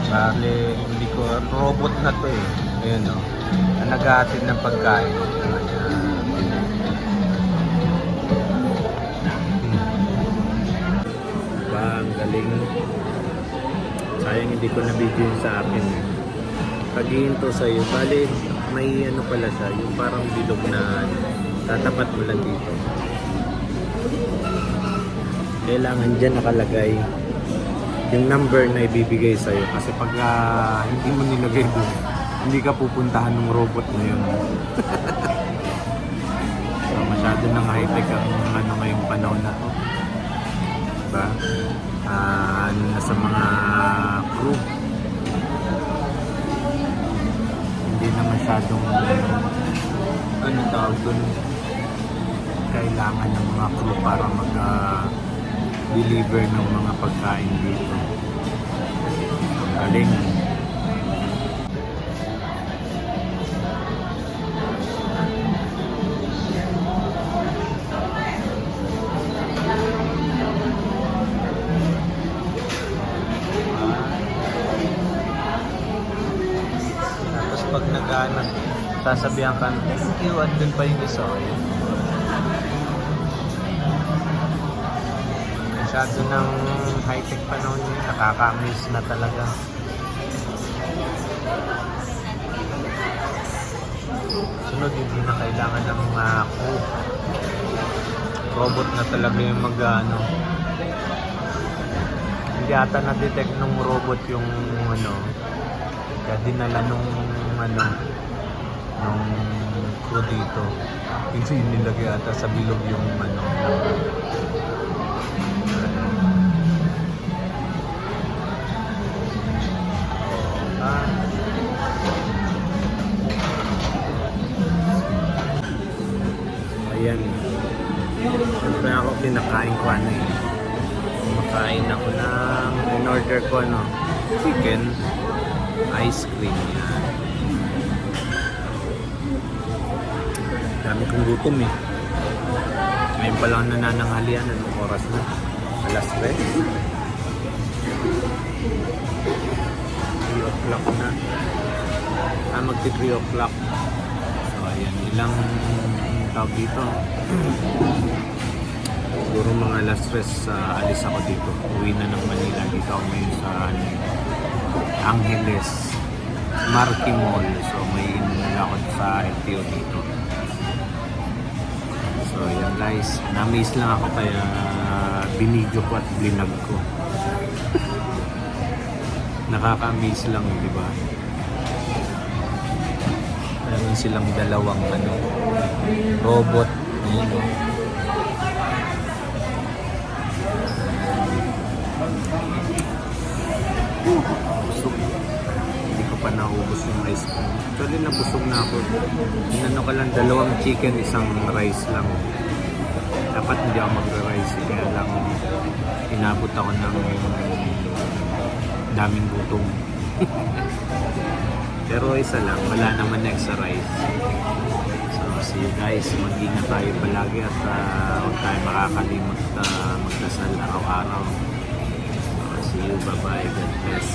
Bale, hindi ko, robot na to eh. Ayun o. Na naghahatid ng pagkain. Diba, ang galing. Sayang hindi ko na-video yun sa akin. Pag-iinto sa'yo, bale, may ano pala siya, yung parang bilog na tatapat mo lang dito. Kailangan dyan nakalagay yung number na ibibigay sa'yo. Kasi pag hindi mo nilagay doon, hindi ka pupuntahan ng robot na yun. So, masyado nang high-tech ang ano ngayong panahon na to. Diba? Ano na sa mga crew. Hindi na masyadong ano tawag doon, kailangan ng mga crew para mag-deliver ng mga pagkain dito. Ang galing. Tapos pag nag-ano, sasabihan ka, thank you, at dun pa yung isa. Masyado ng high-tech panahon yun, nakaka-amaze na talaga. Sunod, hindi na kailangan ng mga crew. Robot na talaga yung mag-ano. Hindi ata na-detect ng robot yung ano, kaya dinala nung ano, nung crew dito. Hindi nilagay ata sa bilog yung ano. Ayan. Siyempre ako kinakain ko ano eh. Kumakain ako ng in-order ko ano, chicken, ice cream yan. Dami kong gutom eh. Ngayon pa lang nanananghalian. Anong oras na? Alas 3? 3 o'clock na. Magti 3 o'clock. So ayan, ilang tawag dito. Siguro mga alas 3 alis ako dito. Uwi na ng Manila. Dito ako ngayon sa Angeles Marquee Mall. So may inuna ako sa LTO dito. So yan guys, na-miss lang ako kaya binidyo ko at blinag ko. Nakaka-miss lang, di ba? Meron silang dalawang ano, robot. Ayan, no? Busog. Hindi ko pa naubos yung ice cream. Actually, nabusog na ako. Inano ka lang, dalawang chicken, isang rice lang. Dapat hindi ako magra-rice. Kaya lang, inabot ako ng daming gutom. Pero isa lang, wala naman extra rice. So, see you guys. Mag-ingat tayo palagi at huwag tayo makakalimot magdasal araw-araw. So, see you. Bye-bye. God bless.